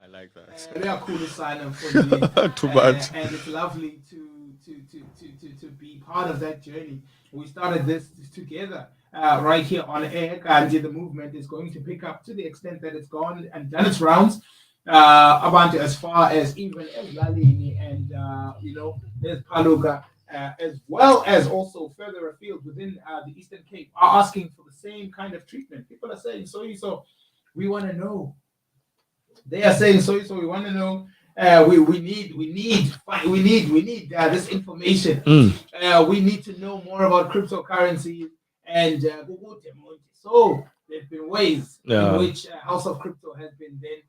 I like that. Liyakhulu sana mfondini. Too much. And it's lovely to be part of that journey. We started this together right here on air, and the movement is going to pick up to the extent that it's gone and done its rounds. About as far as even as Lalini and there's Paluga, as well as also further afield within the Eastern Cape, are asking for the same kind of treatment. People are saying, so we want to know. They are saying, so we want to know. We need this information. Mm. We need to know more about cryptocurrency and so there have been ways in Yeah. which House of Crypto has been then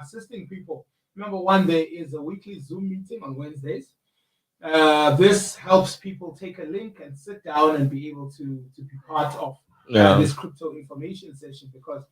assisting people. Number one, there is a weekly Zoom meeting on Wednesdays. This helps people take a link and sit down and be able to be part of Yeah. this crypto information session because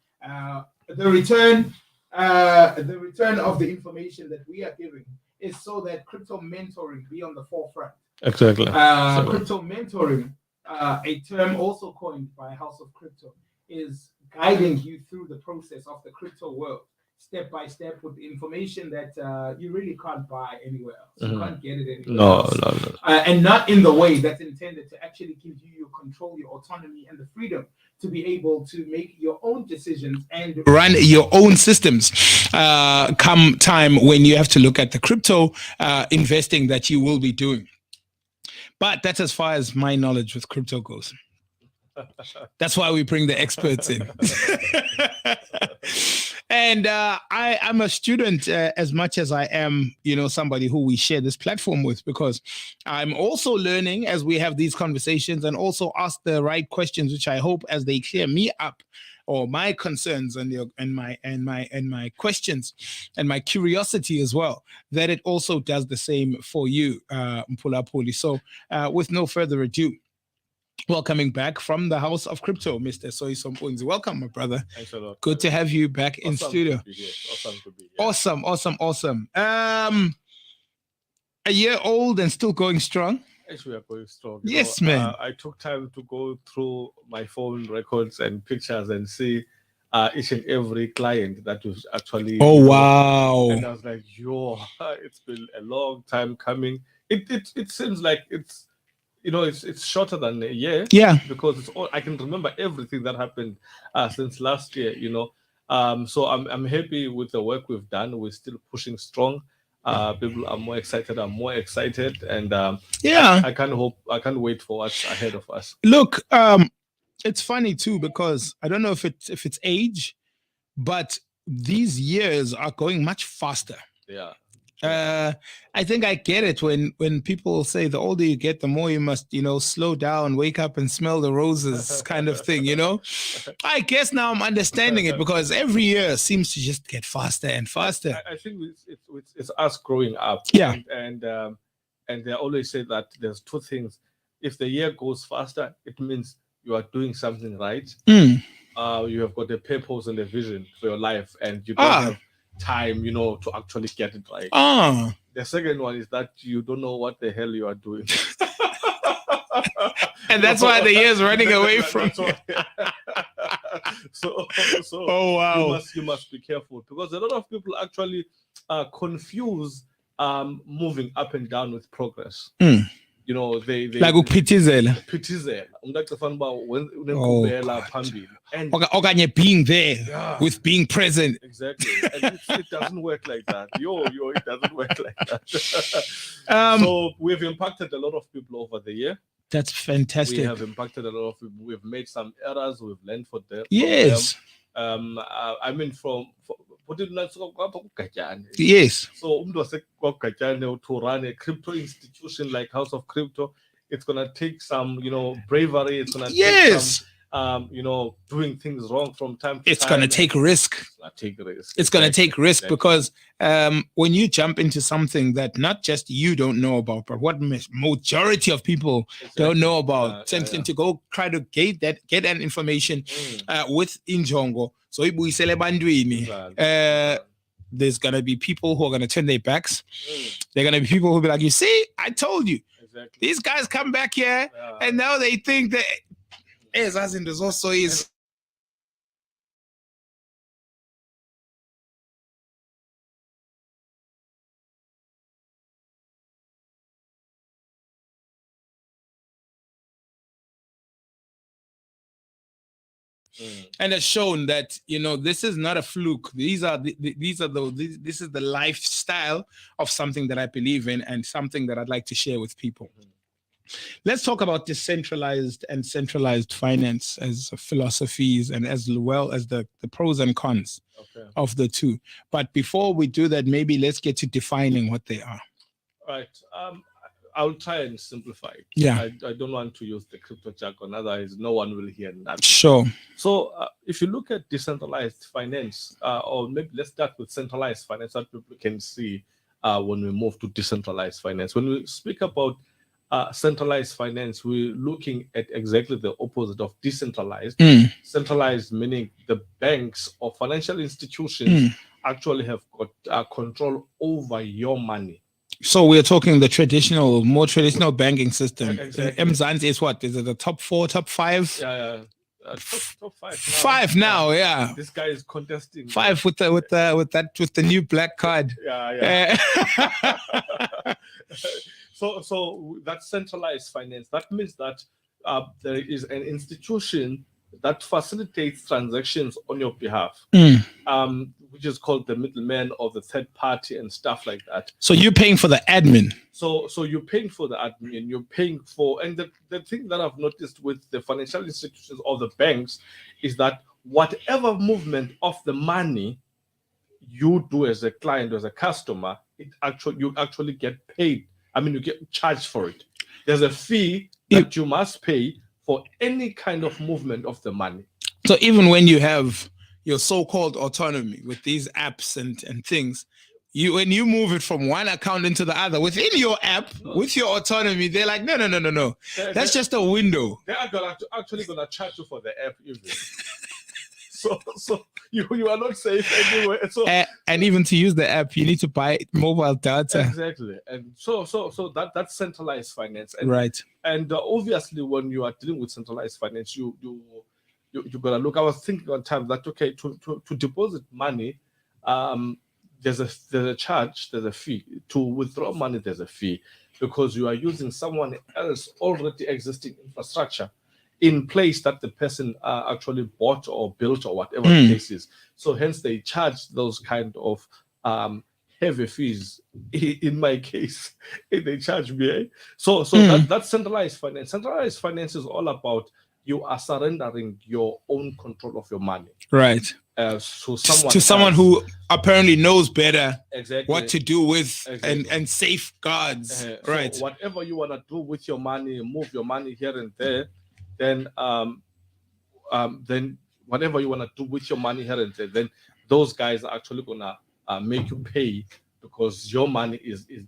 the return of the information that we are giving is so that crypto mentoring be on the forefront. Exactly. So, Crypto mentoring, a term also coined by House of Crypto, is guiding you through the process of the crypto world, step by step, with information that you really can't buy anywhere else. You can't get it anywhere no, else. no, no. And not in the way that's intended to actually give you your control, your autonomy, and the freedom to be able to make your own decisions and run your own systems come time when you have to look at the crypto investing that you will be doing. But that's as far as my knowledge with crypto goes. That's why we bring the experts in. And I'm a student as much as I am, somebody who we share this platform with, because I'm also learning as we have these conversations and also ask the right questions, which I hope as they clear me up or my concerns and my questions and my curiosity as well, that it also does the same for you, Mpulapuli. So with no further ado, welcoming back from the House of Crypto, Mr. Soyiso Mpunzi. Welcome, my brother. Thanks a lot. Good to have you back in studio. To be here. Awesome to be here. Awesome. A year old and still going strong. Yes, we are going strong. Yes, man. I took time to go through my phone records and pictures and see each and every client that was actually. Oh, wow. And I was like, it's been a long time coming. It seems like it's shorter than a year. Yeah. Because it's all I can remember everything that happened since last year. So I'm happy with the work we've done. We're still pushing strong. People are more excited. I'm more excited, and I can't wait for what's ahead of us. Look, it's funny too because I don't know if it's age, but these years are going much faster. Yeah. I think I get it when people say the older you get, the more you must, slow down, wake up and smell the roses kind of thing, I guess now I'm understanding it because every year seems to just get faster and faster. I think it's us growing up. Yeah. And they always say that there's two things. If the year goes faster, it means you are doing something right. You have got a purpose and a vision for your life, and you don't have time, to actually get it right. The second one is that you don't know what the hell you are doing. And that's why the year's running away from you. So oh, wow. You must be careful because a lot of people actually confuse moving up and down with progress. They like ukuphithizela umuntu acefana uba unenkqubela phambili and okanye being there with being present. Exactly. And it doesn't work like that. It doesn't work like that. So we've impacted a lot of people over the year. That's fantastic. We have impacted a lot of people. We've made some errors. We've learned from them. Yes. I mean yes. So to run a crypto institution like House of Crypto, it's gonna take some, bravery. It's gonna take some, doing things wrong from time to time. It's gonna take risk. It's gonna take risk because when you jump into something that not just you don't know about, but what majority of people don't know about, to go try to get that information with Injongo. So there's gonna be people who are gonna turn their backs. They're gonna be people who'll be like, you see, I told you. Exactly. These guys come back here and now they think that as in there's also is and has shown that, this is not a fluke. This is the lifestyle of something that I believe in and something that I'd like to share with people. Let's talk about decentralized and centralized finance as philosophies and as well as the pros and cons of the two. But before we do that, maybe let's get to defining what they are. Right. I'll try and simplify it. Yeah. I don't want to use the crypto jargon, otherwise no one will hear that. Sure. So if you look at decentralized finance, or maybe let's start with centralized finance, that people can see when we move to decentralized finance. When we speak about centralized finance, we're looking at exactly the opposite of decentralized. Centralized meaning the banks or financial institutions actually have got control over your money. So we're talking the more traditional banking system. Exactly. Mzansi is what? Is it the top 4, top 5? Yeah. Top 5 now. 5 now, yeah. This guy is contesting 5 with the new black card. Yeah. So that's centralized finance. That means that there is an institution that facilitates transactions on your behalf, which is called the middleman or the third party and stuff like that. So you're paying for the admin. So you're paying for the admin, you're paying for, and the thing that I've noticed with the financial institutions or the banks is that whatever movement of the money you do as a client, as a customer, you actually get paid. I mean, you get charged for it. There's a fee that you must pay for any kind of movement of the money. So even when you have your so-called autonomy with these apps and things, when you move it from one account into the other within your app, with your autonomy, they're like, no. That's just a window. They are actually gonna charge you for the app even. So you are not safe anywhere. So and even to use the app, you need to buy mobile data. Exactly, and so that's centralized finance, right? And obviously, when you are dealing with centralized finance, you gotta look. I was thinking on time that to deposit money, there's a charge, there's a fee. To withdraw money, there's a fee because you are using someone else already existing infrastructure in place that the person actually bought or built or whatever the case is. So hence they charge those kind of heavy fees. In my case, they charge me. So that's centralized finance. Centralized finance is all about you are surrendering your own control of your money. Right. To someone else who apparently knows better exactly what to do with and safeguards. Right. So whatever you want to do with your money, move your money here and there, then whatever you want to do with your money here and there, then those guys are actually gonna make you pay because your money is in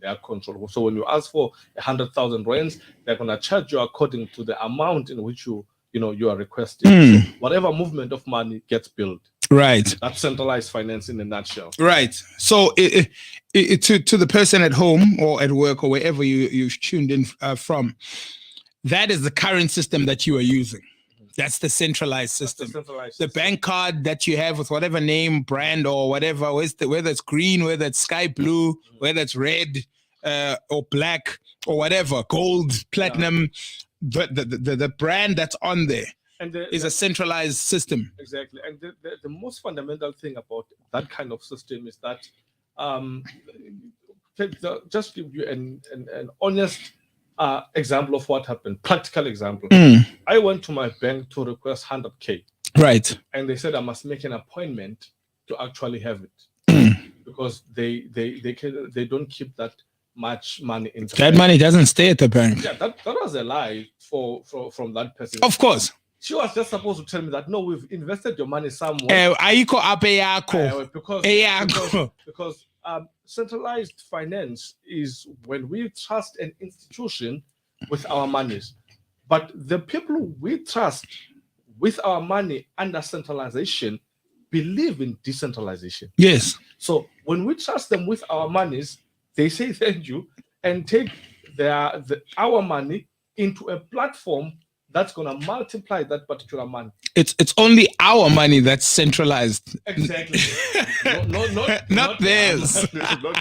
their control. So when you ask for 100,000 rands, they're gonna charge you according to the amount in which you are requesting. So whatever movement of money gets billed. Right. That's centralized finance in a nutshell. Right. So to the person at home or at work or wherever you've tuned in from, that is the current system that you are using. That's the centralized system. The bank card that you have with whatever name, brand, or whatever, whether it's green, whether it's sky blue, whether it's red or black or whatever, gold, platinum, the brand that's on there is a centralized system. Exactly. And the most fundamental thing about that kind of system is that just give you an honest example of what happened, practical example. I went to my bank to request 100K. Right. And they said I must make an appointment to actually have it because they don't keep that much money in the bank. Money doesn't stay at the bank. Yeah, that was a lie from that person. Of course. She was just supposed to tell me that no, we've invested your money somewhere. Because centralized finance is when we trust an institution with our monies, but the people we trust with our money under centralization believe in decentralization. Yes. So when we trust them with our monies, they say thank you and take our money into a platform that's going to multiply that particular money. It's only our money that's centralized. Exactly. not theirs. Because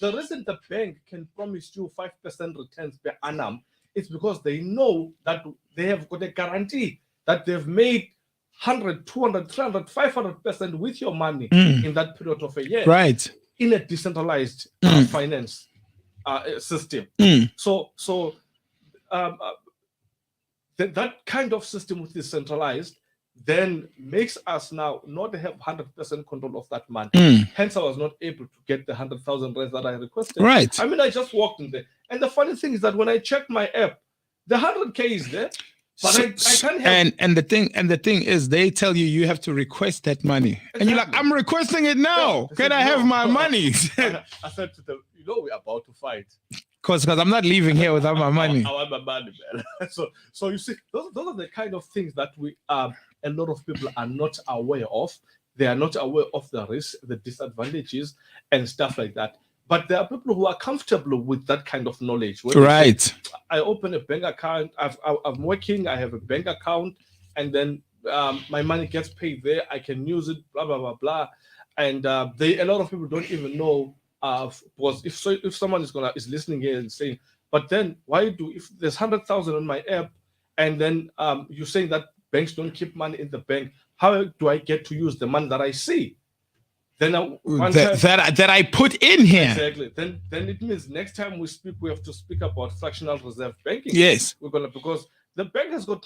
the reason the bank can promise you 5% returns per annum is because they know that they have got a guarantee that they've made 100, 200, 300, 500% with your money in that period of a year. Right. In a decentralized finance system. So that kind of system, which is centralized, then makes us now not have 100% control of that money. Hence, I was not able to get the 100,000 rands that I requested. Right. I mean, I just walked in there. And the funny thing is that when I check my app, the 100K is there. But I can't help. And the thing is, they tell you have to request that money, exactly. And you're like, I'm requesting it now. Can I have my money? I said to them, we're about to fight. Because I'm not leaving here without my money. I want my money, man. So you see, those are the kind of things that a lot of people are not aware of. They are not aware of the risks, the disadvantages, and stuff like that. But there are people who are comfortable with that kind of knowledge. Right. Say, I open a bank account. I'm working. I have a bank account, and then my money gets paid there. I can use it. Blah blah blah blah. And a lot of people don't even know. Because if someone is listening here and saying, but then if there's 100,000 on my app, and then you're saying that banks don't keep money in the bank, how do I get to use the money that I see? Then that I put in here. Exactly. Then it means next time we speak, we have to speak about fractional reserve banking. Yes. Because the bank there's got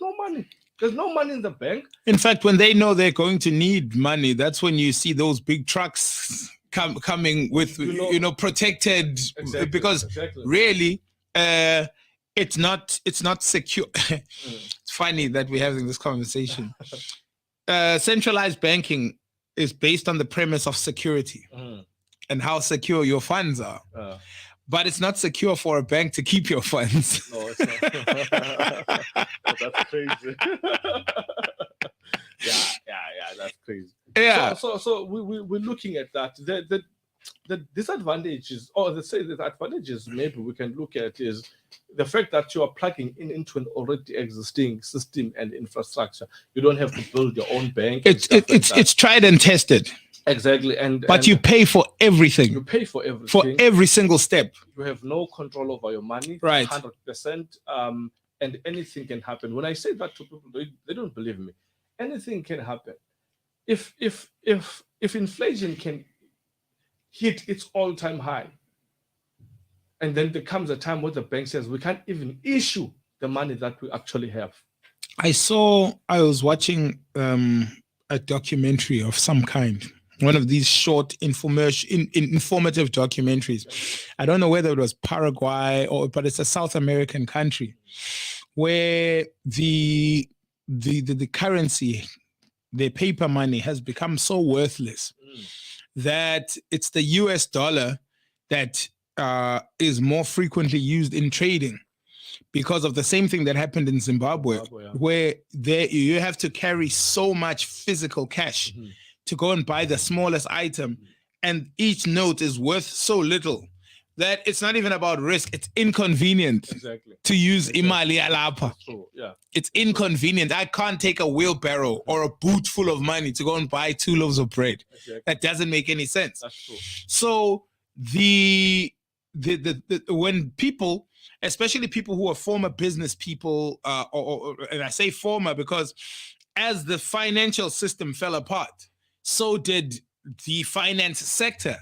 no money. There's no money in the bank. In fact, when they know they're going to need money, that's when you see those big trucks coming with protected, exactly, because really it's not secure. It's funny that we're having this conversation. Centralized banking is based on the premise of security and how secure your funds are. But it's not secure for a bank to keep your funds. No, it's not. That's crazy. Yeah, that's crazy. Yeah. So we're looking at that. The disadvantages, or the advantages, maybe we can look at is the fact that you are plugging into an already existing system and infrastructure. You don't have to build your own bank. It's tried and tested. Exactly, but you pay for everything. You pay for everything. For every single step. You have no control over your money. Right. 100%. And anything can happen. When I say that to people, they don't believe me. Anything can happen. If inflation can hit its all-time high, and then there comes a time where the bank says we can't even issue the money that we actually have. I was watching a documentary of some kind, one of these short informative documentaries. I don't know whether it was Paraguay but it's a South American country where the currency, their paper money, has become so worthless that it's the US dollar that is more frequently used in trading, because of the same thing that happened in Zimbabwe, where you have to carry so much physical cash to go and buy the smallest item, and each note is worth so little that it's not even about risk. It's inconvenient to use imali yalapha. It's inconvenient. I can't take a wheelbarrow or a boot full of money to go and buy 2 loaves of bread. That doesn't make any sense. That's true. So when people, especially people who are former business people, and I say former because as the financial system fell apart, so did the finance sector.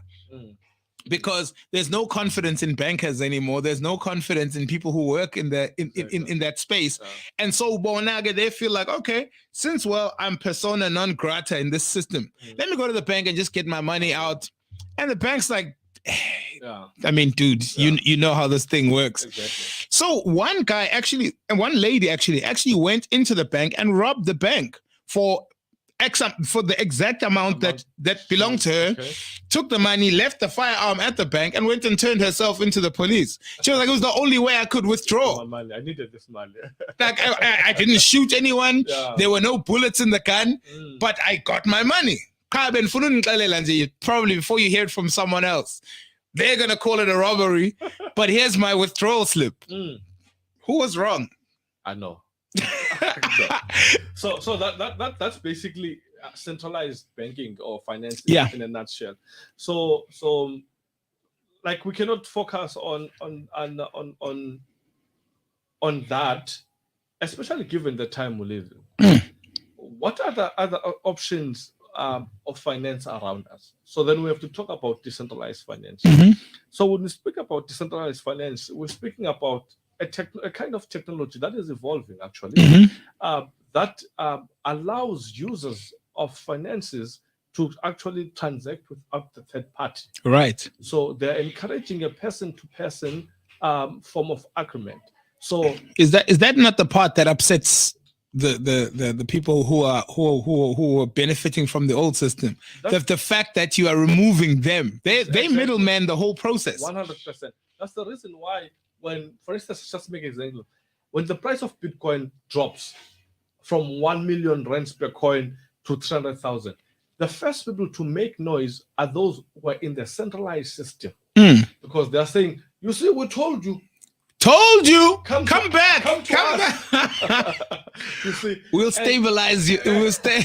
Because there's no confidence in bankers anymore. There's no confidence in people who work in that space. And so Bonaga, they feel like, okay, since I'm persona non grata in this system, let me go to the bank and just get my money out. And the bank's like, I mean, dude, you know how this thing works. So one lady actually went into the bank and robbed the bank for the exact amount that belonged to her, took the money, left the firearm at the bank, and went and turned herself into the police. She was like, it was the only way I could withdraw. My money. I needed this money. Like I didn't shoot anyone. There were no bullets in the gun, but I got my money. Probably before you hear it from someone else, they're going to call it a robbery, but here's my withdrawal slip. Who was wrong? I know. So that's basically centralized banking or finance in a nutshell. So like we cannot focus on that especially given the time we live in, what are the other options of finance around us? So then we have to talk about decentralized finance. So when we speak about decentralized finance, we're speaking about a kind of technology that is evolving actually, that allows users of finances to actually transact without the third party. Right. So they're encouraging a person-to-person form of agreement. So is that not the part that upsets the people who are benefiting from the old system? The fact that you are removing them, they middleman the whole process. 100%. That's the reason why when, for instance, just make an example, when the price of Bitcoin drops from 1 million rands per coin to 300,000, the first people to make noise are those who are in the centralized system, because they're saying, you see, we told you, come back. You see, we'll stabilize you. We'll stay.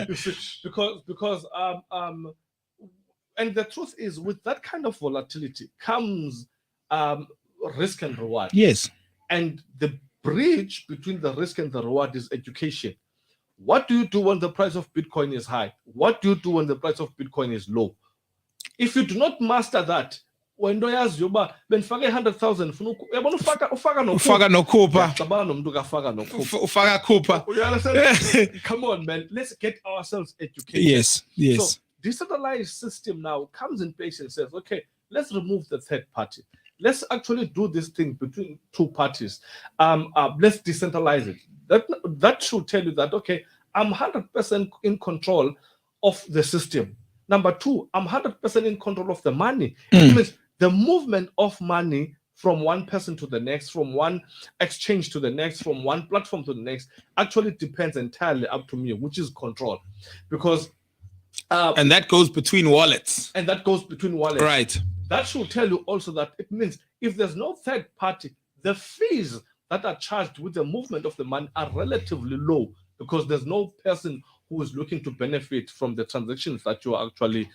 You see, because and the truth is, with that kind of volatility comes risk and reward. Yes. And the bridge between the risk and the reward is education. What do you do when the price of Bitcoin is high? What do you do when the price of Bitcoin is low? If you do not master that, when do yazi yoba benifake 100,000 yabona ufaka nokhupha cabanga nomuntu kafaka nokhupha ufaka khupha. You understand? Come on, man, let's get ourselves educated. Yes. So decentralized system now comes in place and says, okay, let's remove the third party. Let's actually do this thing between two parties. Let's decentralize it. That should tell you that, okay, I'm 100% in control of the system. Number two, I'm 100% in control of the money. It means the movement of money from one person to the next, from one exchange to the next, from one platform to the next, actually depends entirely up to me, which is control. Because and that goes between wallets. Right. That should tell you also that it means if there's no third party, the fees that are charged with the movement of the money are relatively low, because there's no person who is looking to benefit from the transactions that you are actually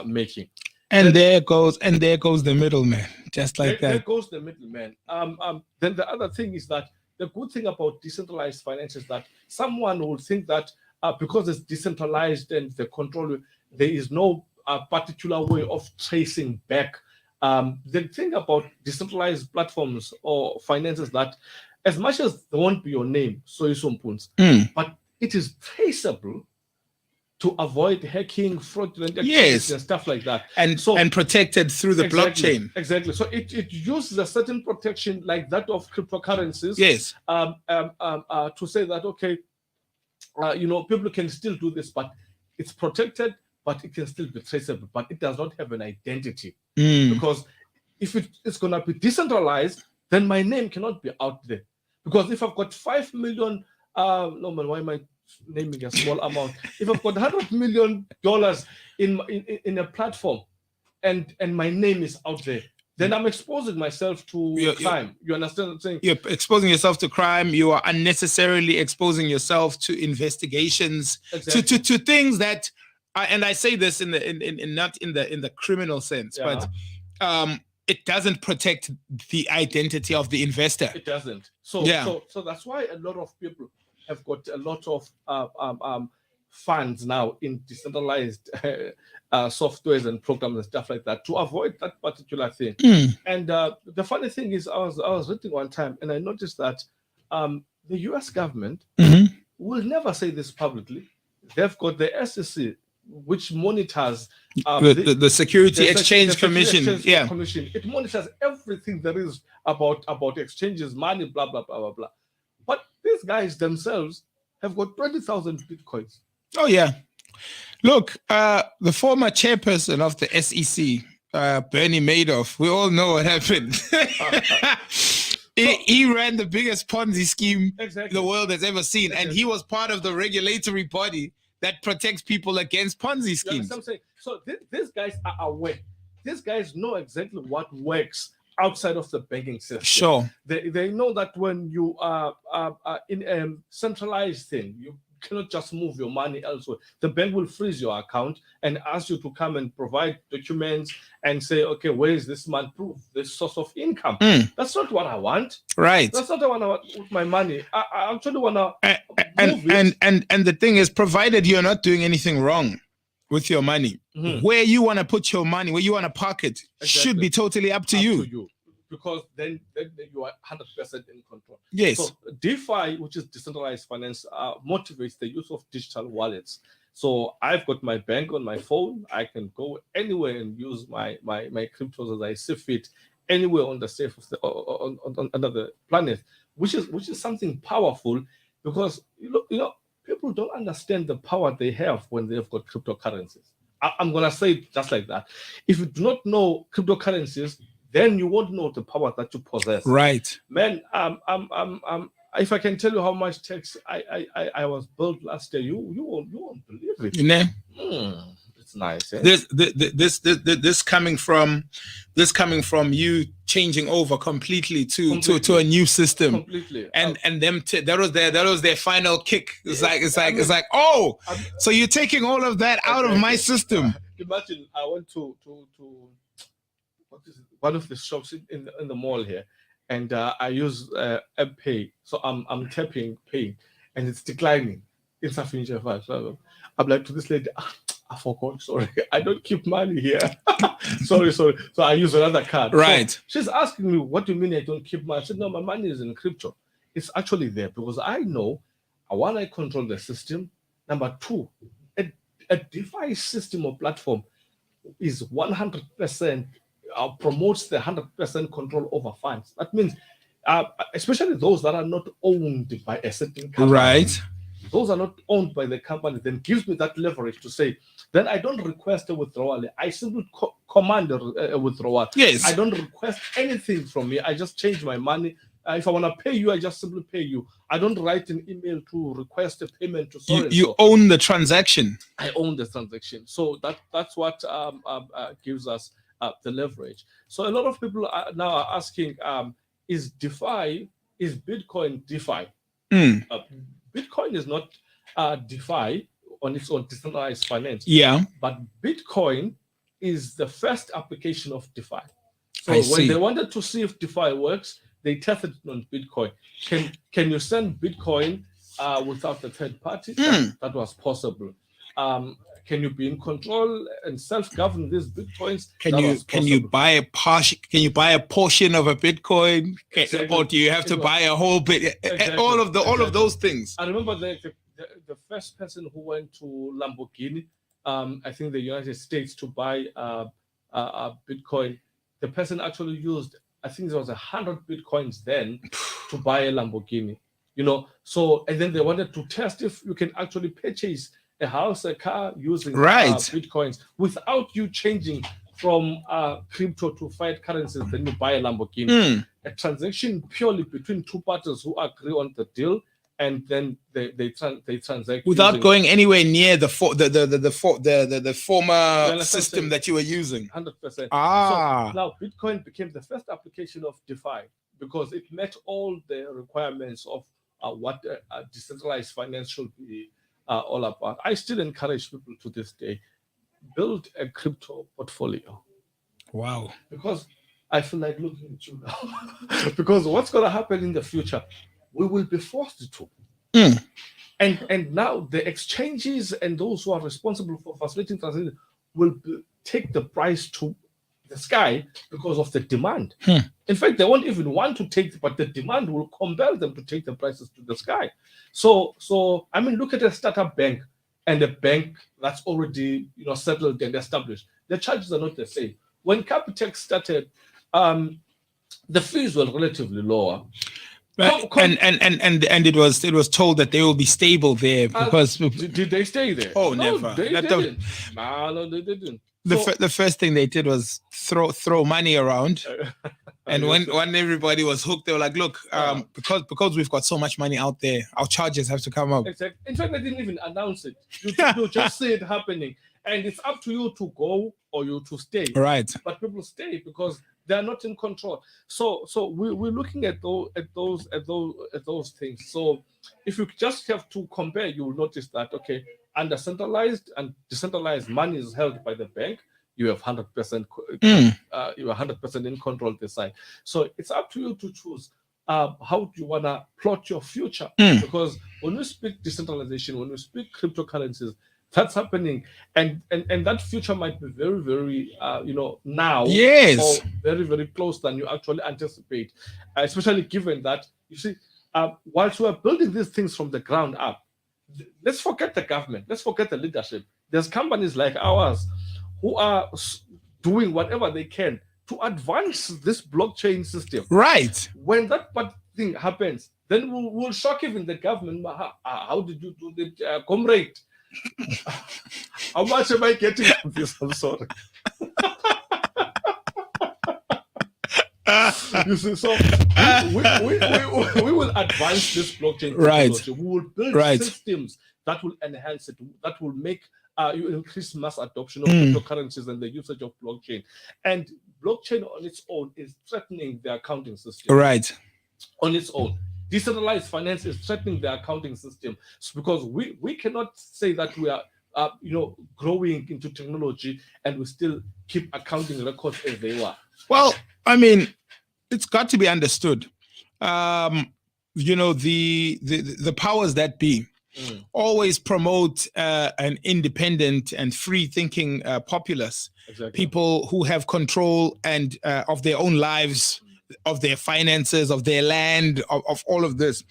making. And there goes the middleman, just like that. There goes the middleman. Then the other thing is that the good thing about decentralized finance is that someone will think that because it's decentralized and the control, there is no particular way of tracing back. The thing about decentralized platforms or finances that, as much as there won't be your name, but it is traceable to avoid hacking, fraudulent activities, and stuff like that. And protected through the blockchain. Exactly. So it uses a certain protection like that of cryptocurrencies. Yes. To say that, okay, people can still do this, but it's protected, but it can still be traceable, but it does not have an identity. Because if it's going to be decentralized, then my name cannot be out there. Because if I've got 5 million, no man, why am I naming a small amount? If I've got $100 million in a platform and my name is out there, then I'm exposing myself to crime. You understand what I'm saying? You're exposing yourself to crime. You are unnecessarily exposing yourself to investigations, to things that, and I say this in not in the criminal sense, but it doesn't protect the identity of the investor. It doesn't. So that's why a lot of people have got a lot of funds now in decentralized softwares and programs and stuff like that to avoid that particular thing. And the funny thing is, I was reading one time and I noticed that the US government will never say this publicly. They've got the SEC, which monitors the Security Exchange Commission. It monitors everything there is about exchanges, money, blah, blah, blah, blah, blah. But these guys themselves have got 20,000 Bitcoins. Oh, yeah. Look, the former chairperson of the SEC, Bernie Madoff, we all know what happened. He ran the biggest Ponzi scheme the world has ever seen. And he was part of the regulatory body that protects people against Ponzi schemes. So these guys are aware. These guys know exactly what works outside of the banking system. Sure. They know that when you are in a centralized thing, cannot just move your money elsewhere. The bank will freeze your account and ask you to come and provide documents and say, okay, where is this man proof, this source of income? That's not what I want. Right. That's not what I want with my money. I actually want to and the thing is, provided you're not doing anything wrong with your money, where you want to put your money, where you want to park it, should be totally up to you. Because then you are 100% in control. Yes. So DeFi, which is decentralized finance, motivates the use of digital wallets. So I've got my bank on my phone. I can go anywhere and use my cryptos as I see fit, anywhere on the surface on under the planet, which is something powerful, because you know people don't understand the power they have when they've got cryptocurrencies. I'm gonna say it just like that. If you do not know cryptocurrencies, then you won't know the power that you possess. Right. Man, if I can tell you how much tax I was billed last year, you won't believe it. You know? It's nice. Eh? This coming from you changing over completely to a new system. Completely. And them that was their final kick. It's like, oh, so you're taking all of that out of my system. Imagine I went to what is it? One of the shops in the mall here, and I use App Pay, so I'm tapping pay, and it's declining. It's a feature. So I'm like to this lady, I forgot. Sorry, I don't keep money here. sorry. So I use another card. Right. So she's asking me, what do you mean I don't keep money? I said, no, my money is in crypto. It's actually there because I know, one, I control the system. Number two, a DeFi system or platform is 100%. Promotes the 100% control over funds. That means, especially those that are not owned by a certain company. Right. Those are not owned by the company, then gives me that leverage to say, then I don't request a withdrawal. I simply command a withdrawal. Yes. I don't request anything from me. I just change my money. If I want to pay you, I just simply pay you. I don't write an email to request a payment to so you own the transaction. I own the transaction. So that's what gives us the leverage. So a lot of people are now asking, is Bitcoin DeFi? Bitcoin is not DeFi on its own, decentralized finance. Yeah. But Bitcoin is the first application of DeFi. So when they wanted to see if DeFi works, they tested it on Bitcoin. Can you send Bitcoin without a third party? That was possible. Can you be in control and self-govern these bitcoins? Can you buy a portion of a Bitcoin, or do you have to buy a whole bit? Exactly. All of those things. I remember the first person who went to Lamborghini, I think the United States, to buy a Bitcoin. The person actually used, I think there was 100 Bitcoins then to buy a Lamborghini. You know, so and then they wanted to test if you can actually purchase a house, a car using Bitcoins without you changing from crypto to fiat currencies. Then you buy a Lamborghini. A transaction purely between two parties who agree on the deal, and then they transact without going anywhere near the former system that you were using. 100%. So now Bitcoin became the first application of DeFi because it met all the requirements of what a decentralized finance should be all about. I still encourage people to this day, build a crypto portfolio. Wow. Because I feel like looking at you now. Because what's going to happen in the future, we will be forced to. And now the exchanges and those who are responsible for facilitating transactions will take the price to the sky because of the demand. In fact, they won't even want to take, but the demand will compel them to take the prices to the sky. So I mean, look at a startup bank and a bank that's already settled and established. The charges are not the same. When Capitec started, the fees were relatively lower. And it was told that they will be stable there because did they stay there? Oh, no, never. They didn't. No, they didn't. The first thing they did was throw money around, and when everybody was hooked, they were like, "Look, because we've got so much money out there, our charges have to come up." Exactly. In fact, they didn't even announce it. You just see it happening, and it's up to you to go or you to stay. Right. But people stay because They are not in control. So we're looking at those things. So if you just have to compare, you will notice that okay, under centralized and decentralized money is held by the bank. You have 100%. You are 100% in control of the side. So it's up to you to choose. How do you wanna plot your future? Because when we speak decentralization, when we speak cryptocurrencies, that's happening, and that future might be very, very now, Yes, or very, very close than you actually anticipate, especially given that you see, whilst we are building these things from the ground up, let's forget the government, let's forget the leadership. There's companies like ours who are doing whatever they can to advance this blockchain system. right. When that thing happens, then we'll shock even the government. How did you do that, comrade? How much am I getting from this? I'm sorry. You see, so we will advance this blockchain technology. We will build systems that will enhance it, that will make you increase mass adoption of cryptocurrencies and the usage of blockchain. And blockchain on its own is threatening the accounting system. Right. On its own. Decentralized finance is threatening the accounting system, because we cannot say that we are growing into technology and we still keep accounting records as they were. Well, I mean, it's got to be understood. The powers that be always promote an independent and free-thinking populace. Exactly. People who have control and of their own lives, of their finances, of their land, of all of this.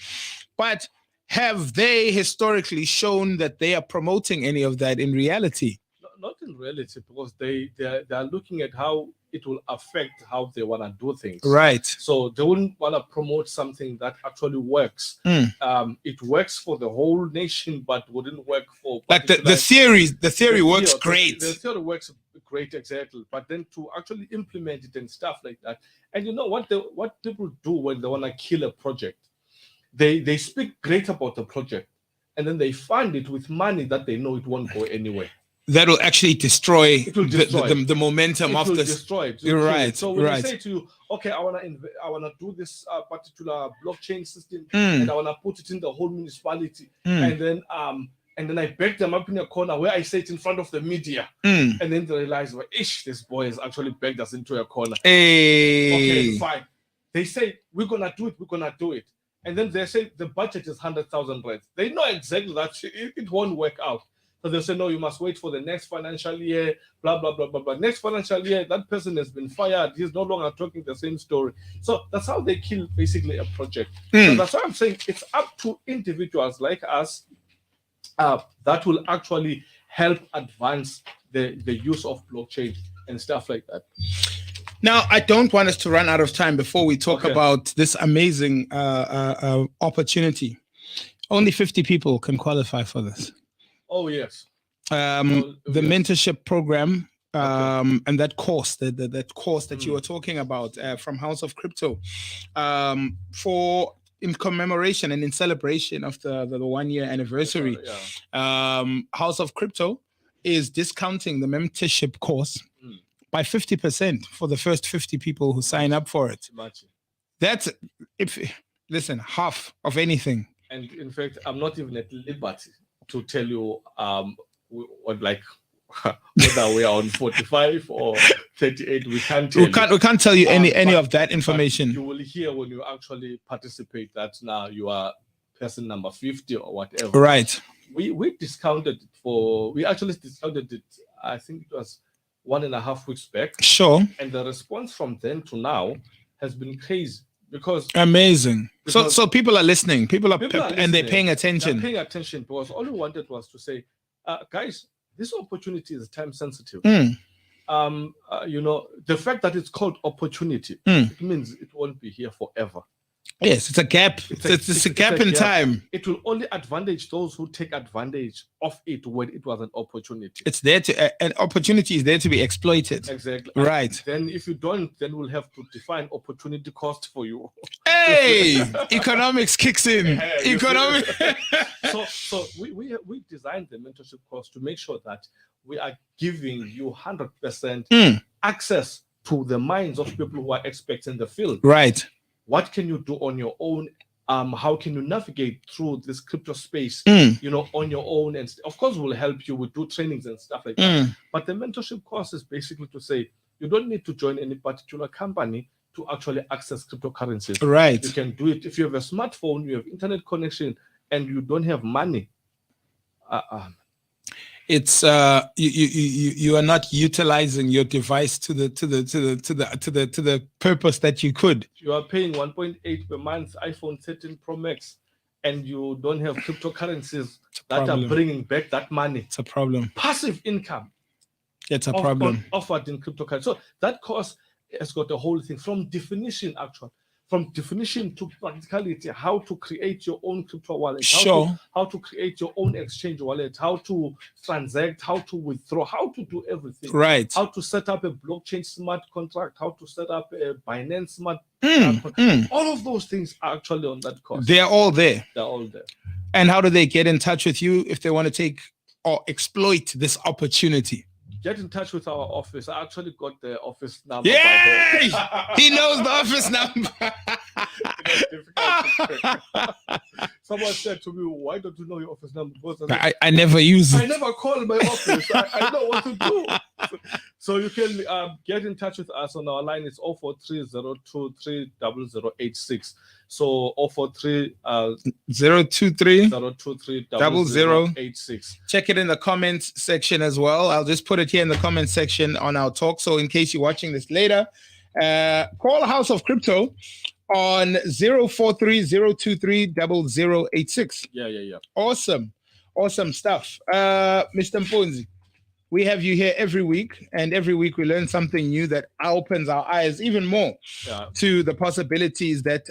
But have they historically shown that they are promoting any of that in reality? Not in reality, because they are looking at how it will affect how they want to do things. Right. So they wouldn't want to promote something that actually works. It works for the whole nation, but wouldn't work for like the theory. The theory works great. The theory works great, exactly. But then to actually implement it and stuff like that. And you know what people do when they want to kill a project? They speak great about the project, and then they fund it with money that they know it won't go anywhere. That will actually destroy the momentum of this. Destroy it. You're right. So when I say to you, okay, I wanna do this particular blockchain system, and I wanna put it in the whole municipality, and then I back them up in a corner where I say it in front of the media, and then they realize, well, this boy has actually backed us into a corner. Okay, fine. They say we're gonna do it, and then they say the budget is 100,000 rands. They know exactly that it won't work out. So they say, no, you must wait for the next financial year, blah, blah, blah, blah, blah. Next financial year, that person has been fired. He's no longer talking the same story. So that's how they kill basically a project. So that's why I'm saying it's up to individuals like us that will actually help advance the use of blockchain and stuff like that. Now, I don't want us to run out of time before we talk about this amazing opportunity. Only 50 people can qualify for this. Oh, yes. The mentorship program and that course, that course that you were talking about from House of Crypto, in commemoration and in celebration of the 1 year anniversary, House of Crypto is discounting the mentorship course by 50% for the first 50 people who sign up for it. Imagine. That's half of anything. And in fact, I'm not even at liberty to tell you whether we are on 45 or 38. We can't tell you any of that information. You will hear when you actually participate that now you are person number 50 or whatever. Right. We discounted it we actually discounted it, I think it was 1.5 weeks back. Sure. And the response from then to now has been crazy. Amazing. So people are listening. People are and they're paying attention. They're paying attention because all we wanted was to say, guys, this opportunity is time sensitive. The fact that it's called opportunity, it means it won't be here forever. Yes, it's a gap. It's a gap in time. It will only advantage those who take advantage of it when it was an opportunity. It's there an opportunity is there to be exploited. Exactly. Right. And then if you don't, then we'll have to define opportunity cost for you. Hey, economics kicks in. Economics. So we designed the mentorship course to make sure that we are giving you 100% access to the minds of people who are experts in the field. Right. What can you do on your own? How can you navigate through this crypto space, on your own? And of course, we'll help you. We'll do trainings and stuff like that. But the mentorship course is basically to say, you don't need to join any particular company to actually access cryptocurrencies. Right. You can do it if you have a smartphone, you have internet connection, and you don't have money. It's you are not utilizing your device to the purpose that you could. You are paying 1.8 per month iPhone 13 Pro Max, and you don't have cryptocurrencies that are bringing back that money. It's a problem. Passive income. It's a problem. Offered in cryptocurrency. So that course has got the whole thing from definition to practicality, how to create your own crypto wallet, how to create your own exchange wallet, how to transact, how to withdraw, how to do everything. Right. How to set up a blockchain smart contract, how to set up a Binance smart contract. All of those things are actually on that course. They're all there. They're all there. And how do they get in touch with you if they want to take or exploit this opportunity? Get in touch with our office. I actually got the office number. Yay! He knows the office number. Someone said to me, "Why don't you know your office number?" I never use it. I never call my office. I know what to do. So you can get in touch with us on our line. It's 043-023-0086. So 023-023-0086. Check it in the comments section as well. I'll just put it here in the comment section on our talk. So in case you're watching this later, call House of Crypto on 043-023-0086. Yeah. Awesome stuff. Mr. Mponzi, we have you here every week, and every week we learn something new that opens our eyes even more to the possibilities that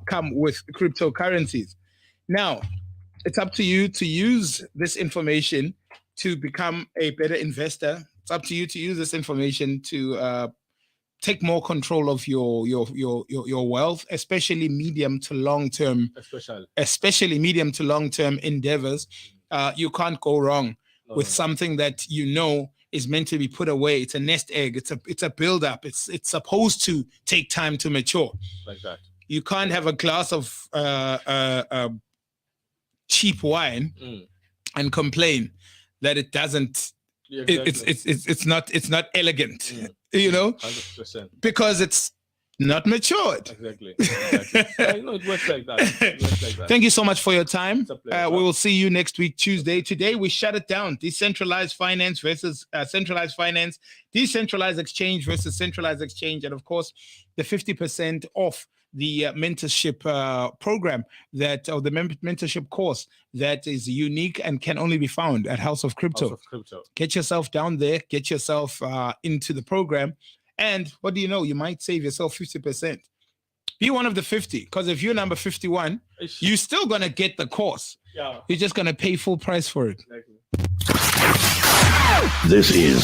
come with cryptocurrencies. Now, it's up to you to use this information to become a better investor. It's up to you to use this information to take more control of your wealth, especially medium to long term. Especially medium to long term endeavors. You can't go wrong with something that is meant to be put away. It's a nest egg. It's a build up. It's supposed to take time to mature. Like that. You can't have a glass of cheap wine and complain that it doesn't. Yeah, exactly. It's not elegant. 100%. Because it's not matured. Exactly. It works like that. Thank you so much for your time. We will see you next week, Tuesday. Today, we shut it down. Decentralized finance versus centralized finance. Decentralized exchange versus centralized exchange. And of course, the 50% off the mentorship program or the mentorship course that is unique and can only be found at House of Crypto. Get yourself down there. Get yourself into the program. And what do you know? You might save yourself 50%. Be one of the 50, because if you're number 51, you're still going to get the course. Yeah. You're just going to pay full price for it. This is